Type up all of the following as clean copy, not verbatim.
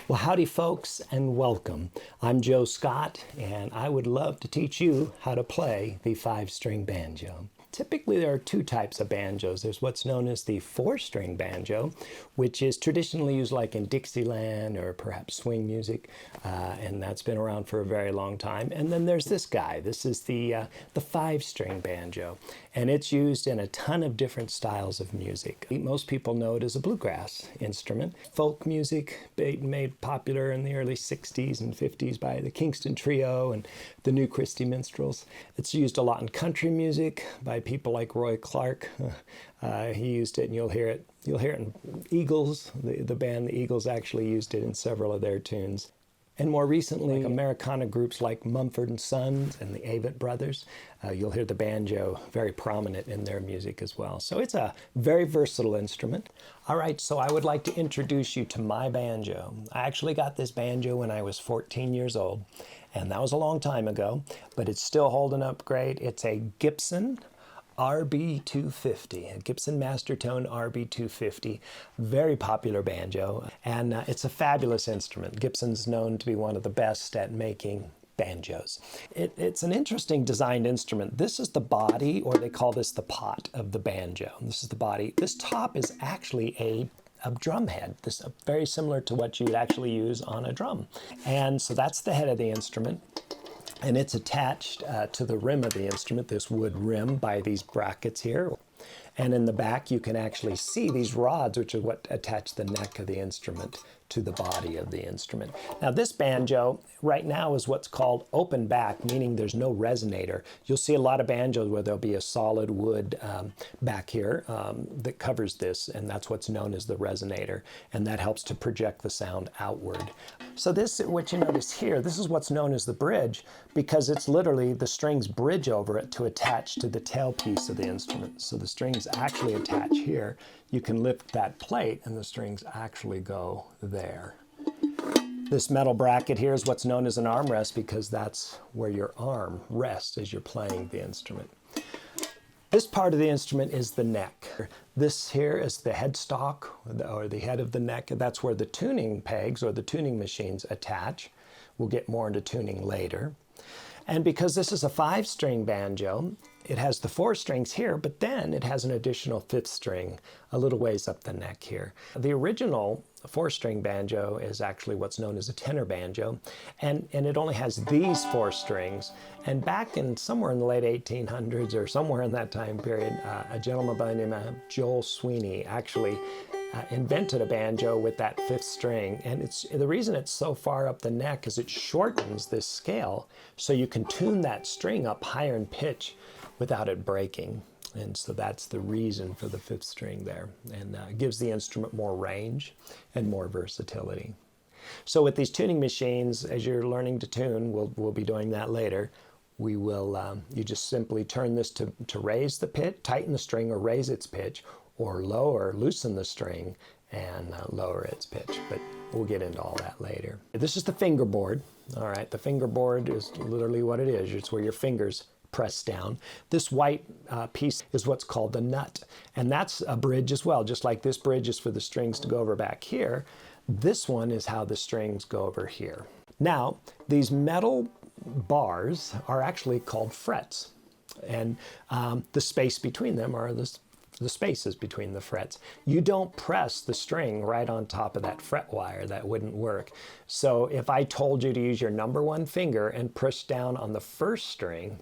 Well, howdy folks, and welcome. I'm Joe Scott, and I would love to teach you how to play the 5-string banjo. Typically, there are two types of banjos. There's what's known as the 4-string banjo, which is traditionally used like in Dixieland or perhaps swing music, and that's been around for a very long time. And then there's this guy. This is the 5-string banjo, and it's used in a ton of different styles of music. Most people know it as a bluegrass instrument. Folk music made popular in the early 60s and 50s by the Kingston Trio and the New Christy Minstrels. It's used a lot in country music by people like Roy Clark. He used it, and you'll hear it in Eagles. The band the Eagles actually used it in several of their tunes. And more recently, Americana groups like Mumford & Sons and the Avett Brothers, you'll hear the banjo very prominent in their music as well. So it's a very versatile instrument. All right, so I would like to introduce you to my banjo. I actually got this banjo when I was 14 years old, and that was a long time ago, but it's still holding up great. It's a Gibson RB250, a Gibson Mastertone RB250, very popular banjo, and it's a fabulous instrument. Gibson's known to be one of the best at making banjos. It's an interesting designed instrument. This is the body, or they call this the pot of the banjo. This is the body. This top is actually a drum head, very similar to what you would actually use on a drum. And so that's the head of the instrument. And it's attached to the rim of the instrument, this wood rim, by these brackets here. And in the back, you can actually see these rods, which are what attach the neck of the instrument to the body of the instrument. Now, this banjo right now is what's called open back, meaning there's no resonator. You'll see a lot of banjos where there'll be a solid wood back here that covers this, and that's what's known as the resonator, and that helps to project the sound outward. So this, what you notice here, this is what's known as the bridge, because it's literally the strings bridge over it to attach to the tailpiece of the instrument. So the strings actually attach here. You can lift that plate and the strings actually go there. This metal bracket here is what's known as an armrest, because that's where your arm rests as you're playing the instrument. This part of the instrument is the neck. This here is the headstock, or the head of the neck. That's where the tuning pegs or the tuning machines attach. We'll get more into tuning later. And because this is a 5-string banjo, it has the 4 strings here, but then it has an additional 5th string a little ways up the neck here. The original 4-string banjo is actually what's known as a tenor banjo, and it only has these 4 strings. And back in somewhere in the late 1800s or somewhere in that time period, a gentleman by the name of Joel Sweeney actually invented a banjo with that 5th string, and the reason it's so far up the neck is it shortens this scale so you can tune that string up higher in pitch without it breaking. And so that's the reason for the 5th string there, and gives the instrument more range and more versatility. So with these tuning machines, as you're learning to tune, we'll be doing that later, we will, you just simply turn this to raise the pitch, tighten the string or raise its pitch, or loosen the string and lower its pitch. But we'll get into all that later. This is the fingerboard. All right, the fingerboard is literally what it is. It's where your fingers press down. This white piece is what's called the nut, and that's a bridge as well. Just like this bridge is for the strings to go over back here, this one is how the strings go over here. Now, these metal bars are actually called frets, and the space between them are the spaces between the frets. You don't press the string right on top of that fret wire. That wouldn't work. So if I told you to use your number 1 finger and push down on the first string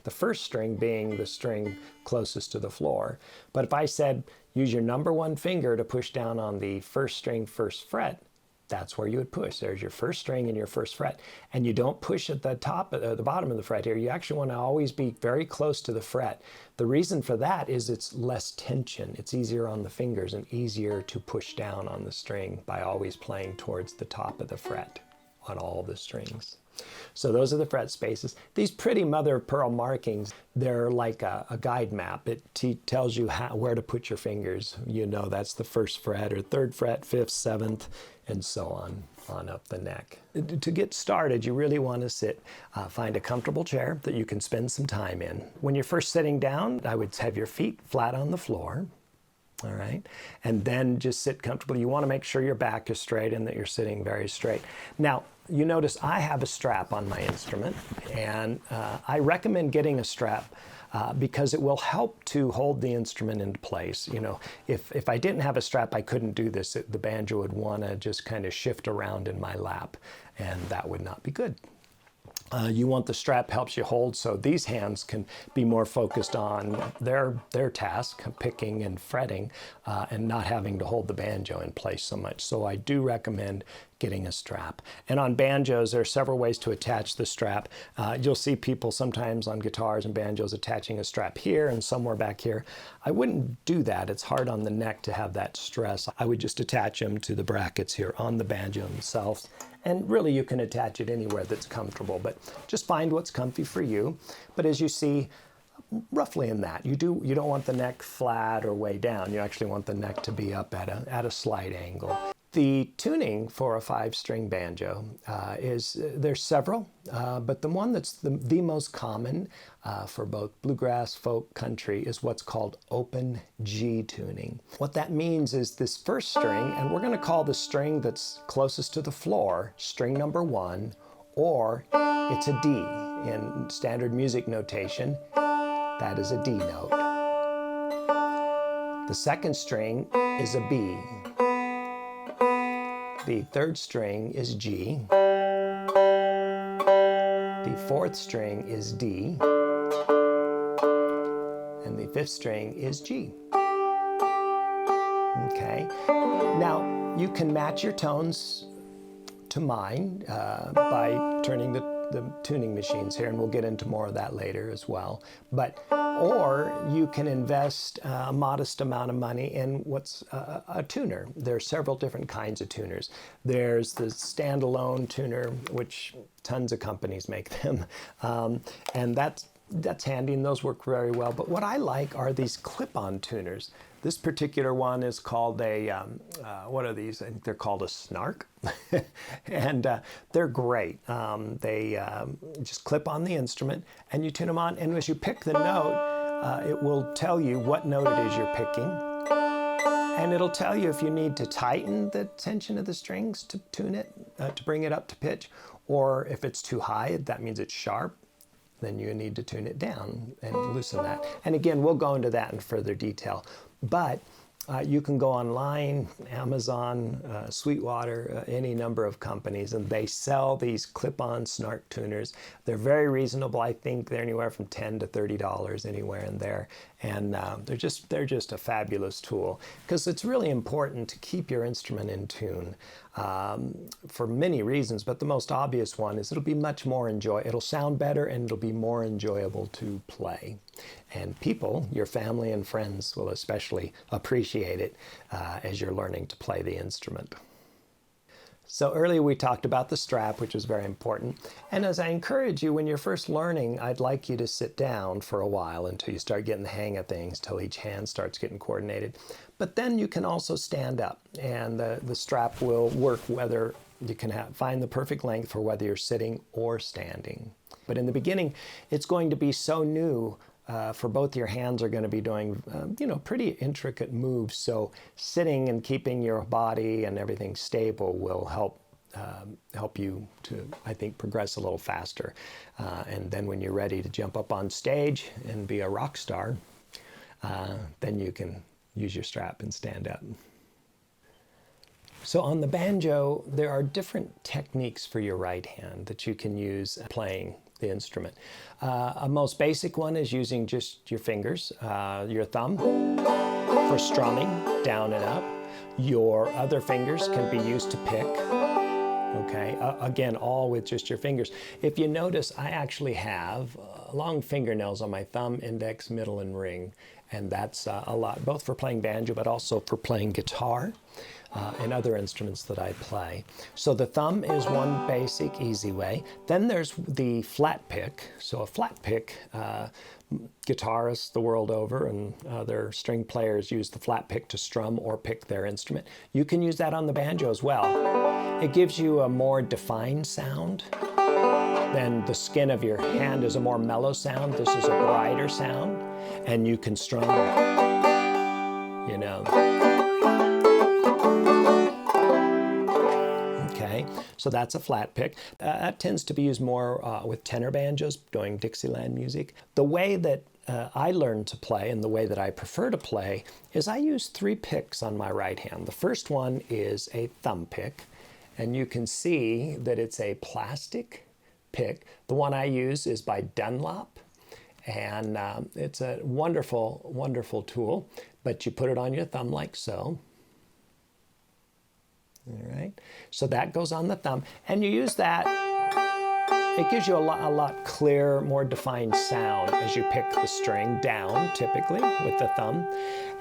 being the string closest to the floor, but if I said use your number 1 finger to push down on the first string, first fret, that's where you would push. There's your first string and your first fret. And you don't push at the top, the bottom of the fret here. You actually want to always be very close to the fret. The reason for that is it's less tension. It's easier on the fingers and easier to push down on the string by always playing towards the top of the fret on all the strings. So those are the fret spaces. These pretty mother of pearl markings, they're like a guide map. It tells you where to put your fingers. You know that's the 1st fret or 3rd fret, 5th, 7th, and so on up the neck. To get started, you really want to find a comfortable chair that you can spend some time in. When you're first sitting down, I would have your feet flat on the floor. All right, and then just sit comfortably. You want to make sure your back is straight and that you're sitting very straight. Now, you notice I have a strap on my instrument, and I recommend getting a strap because it will help to hold the instrument into place. You know, if I didn't have a strap, I couldn't do this. The banjo would want to just kind of shift around in my lap, and that would not be good. You want the strap helps you hold so these hands can be more focused on their task, picking and fretting, and not having to hold the banjo in place so much. So I do recommend getting a strap. And on banjos, there are several ways to attach the strap. You'll see people sometimes on guitars and banjos attaching a strap here and somewhere back here. I wouldn't do that. It's hard on the neck to have that stress. I would just attach them to the brackets here on the banjo themselves. And really you can attach it anywhere that's comfortable, but just find what's comfy for you. But as you see, roughly in that, you don't want the neck flat or way down. You actually want the neck to be up at a slight angle. The tuning for a 5-string banjo there's several, but the one that's the most common for both bluegrass, folk, country is what's called open G tuning. What that means is this first string, and we're going to call the string that's closest to the floor string number 1, or it's a D. In standard music notation, that is a D note. The second string is a B. The third string is G. The fourth string is D. And the fifth string is G. Okay. Now, you can match your tones to mine by turning the tuning machines here, and we'll get into more of that later as well. Or you can invest a modest amount of money in what's a tuner. There are several different kinds of tuners. There's the standalone tuner, which tons of companies make them, and that's handy, and those work very well. But what I like are these clip-on tuners. This particular one is called what are these? I think they're called a snark. And they're great. They just clip on the instrument and you tune them on. And as you pick the note, it will tell you what note it is you're picking. And it'll tell you if you need to tighten the tension of the strings to tune it, to bring it up to pitch. Or if it's too high, that means it's sharp. Then you need to tune it down and loosen that. And again, we'll go into that in further detail. But you can go online, Amazon, Sweetwater, any number of companies, and they sell these clip-on snark tuners. They're very reasonable. I think they're anywhere from $10 to $30 anywhere in there. And they're just a fabulous tool because it's really important to keep your instrument in tune for many reasons. But the most obvious one is it'll be much more it'll sound better and it'll be more enjoyable to play. And people, your family and friends, will especially appreciate it as you're learning to play the instrument. So earlier we talked about the strap, which is very important. And as I encourage you, when you're first learning, I'd like you to sit down for a while until you start getting the hang of things, till each hand starts getting coordinated. But then you can also stand up, and the strap will work whether you can find the perfect length for whether you're sitting or standing. But in the beginning, it's going to be so new for both your hands are going to be doing, pretty intricate moves. So sitting and keeping your body and everything stable will help you to, I think, progress a little faster. And then when you're ready to jump up on stage and be a rock star, then you can use your strap and stand up. So on the banjo, there are different techniques for your right hand that you can use playing the instrument. A most basic one is using just your fingers, your thumb for strumming down and up. Your other fingers can be used to pick. Okay, again, all with just your fingers. If you notice, I actually have long fingernails on my thumb, index, middle, and ring. And that's a lot, both for playing banjo, but also for playing guitar and other instruments that I play. So the thumb is one basic, easy way. Then there's the flat pick. So a flat pick, guitarists the world over and other string players use the flat pick to strum or pick their instrument. You can use that on the banjo as well. It gives you a more defined sound. Then the skin of your hand is a more mellow sound. This is a brighter sound, and you can strum you know. Okay, so that's a flat pick. That tends to be used more with tenor banjos, doing Dixieland music. The way that I learned to play, and the way that I prefer to play, is I use 3 picks on my right hand. The first one is a thumb pick, and you can see that it's a plastic pick. The one I use is by Dunlop, and it's a wonderful, wonderful tool, but you put it on your thumb like so. All right, so that goes on the thumb, and you use that. It gives you a lot clearer, more defined sound as you pick the string down, typically, with the thumb.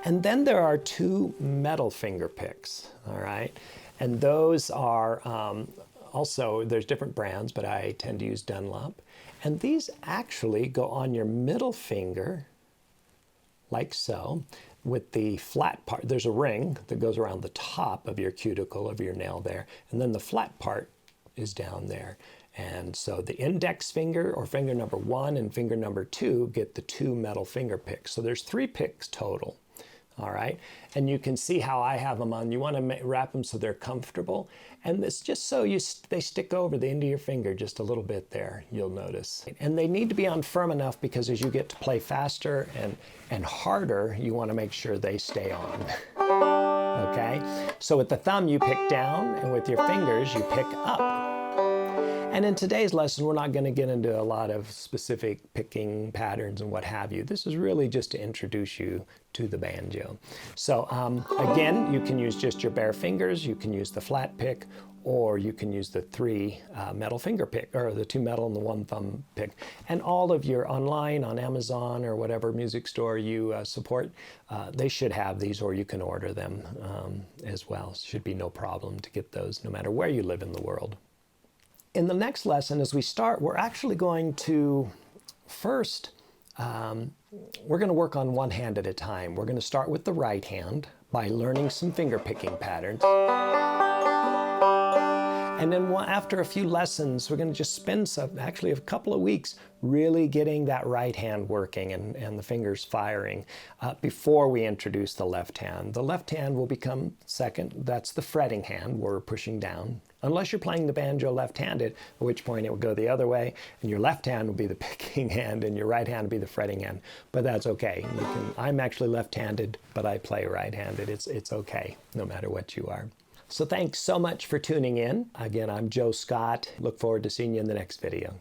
And then there are 2 metal finger picks, all right? And those are also, there's different brands, but I tend to use Dunlop. And these actually go on your middle finger, like so, with the flat part. There's a ring that goes around the top of your cuticle of your nail there, and then the flat part is down there. And so the index finger, or finger number 1, and finger number 2 get the 2 metal finger picks. So there's 3 picks total, all right? And you can see how I have them on. You want to wrap them so they're comfortable. And it's just so they stick over the end of your finger just a little bit there, you'll notice. And they need to be on firm enough, because as you get to play faster and harder, you want to make sure they stay on. Okay? So with the thumb, you pick down, and with your fingers, you pick up. And in today's lesson, we're not going to get into a lot of specific picking patterns and what have you. This is really just to introduce you to the banjo. So again, you can use just your bare fingers, you can use the flat pick, or you can use the 3 metal finger pick, or the 2 metal and the 1 thumb pick. And all of your online, on Amazon or whatever music store you support, they should have these, or you can order them as well. Should be no problem to get those no matter where you live in the world. In the next lesson, as we start, we're actually going to first, we're going to work on one hand at a time. We're going to start with the right hand by learning some finger picking patterns. And then after a few lessons, we're going to just spend actually a couple of weeks really getting that right hand working and the fingers firing before we introduce the left hand. The left hand will become second. That's the fretting hand where we're pushing down. Unless you're playing the banjo left-handed, at which point it will go the other way, and your left hand will be the picking hand, and your right hand will be the fretting hand. But that's okay. I'm actually left-handed, but I play right-handed. It's okay, no matter what you are. So thanks so much for tuning in. Again, I'm Joe Scott. Look forward to seeing you in the next video.